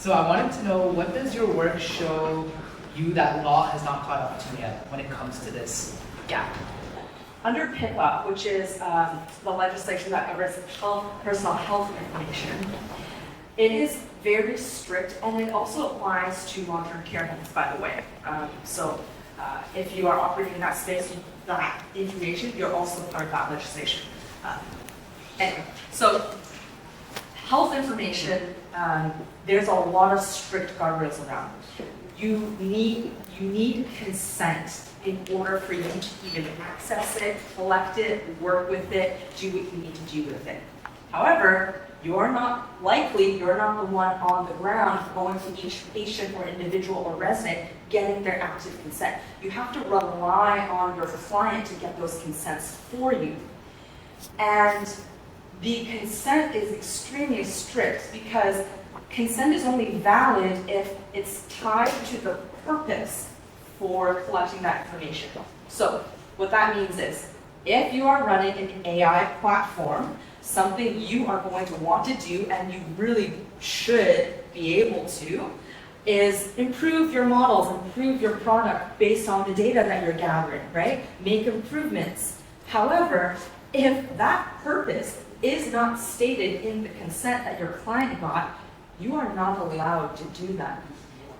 So I wanted to know, what does your work show you that law has not caught up to yet when it comes to this gap? Under PIPA, which is the legislation that covers personal health information, it is very strict, and it also applies to long-term care homes, by the way. If you are operating in that space with that information, you're also part of that legislation. Anyway, so health information, there's a lot of strict guardrails around it. You need consent in order for you to even access it, collect it, work with it, do what you need to do with it. However, you're not the one on the ground going to each patient or individual or resident getting their active consent. You have to rely on your client to get those consents for you. And the consent is extremely strict because consent is only valid if it's tied to the purpose for collecting that information. So what that means is, if you are running an AI platform, something you are going to want to do, and you really should be able to, is improve your models, improve your product based on the data that you're gathering, right? Make improvements. However, if that purpose is not stated in the consent that your client got, you are not allowed to do that.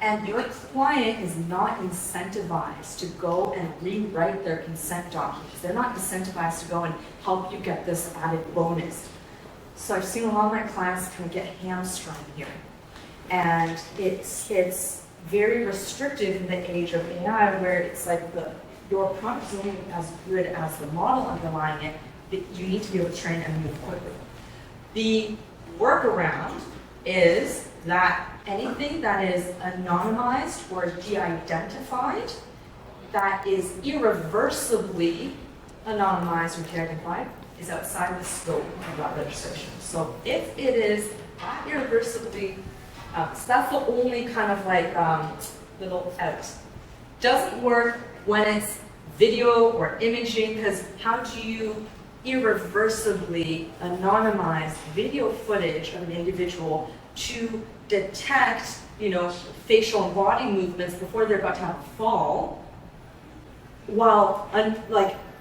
And your client is not incentivized to go and rewrite their consent documents. They're not incentivized to go and help you get this added bonus. So I've seen a lot of my clients kind of get hamstrung here. And it's very restrictive in the age of AI, where it's like your product is only as good as the model underlying it. You need to be able to train and move quickly. The workaround is that anything that is anonymized or de-identified, that is irreversibly anonymized or de-identified, is outside the scope of that registration. So if it is irreversibly, so that's the only kind of like little out. Doesn't work when it's video or imaging, because how do you irreversibly anonymize video footage of an individual to detect, facial and body movements before they're about to have a fall, while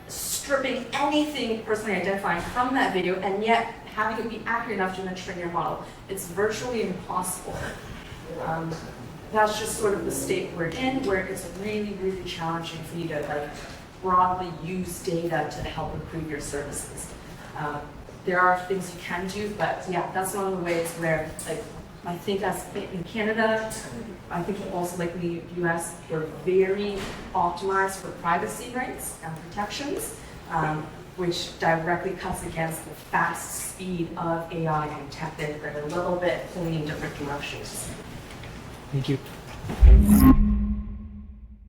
stripping anything personally identifying from that video, and yet having it be accurate enough to then train your model? It's virtually impossible. That's just sort of the state we're in, where it's really, really challenging for you to broadly use data to help improve your services. There are things you can do, but yeah, that's one of the ways where, I think that's in Canada, I think also in the US, we're very optimized for privacy rights and protections, which directly cuts against the fast speed of AI and tech that are a little bit pulling in different directions. Thank you.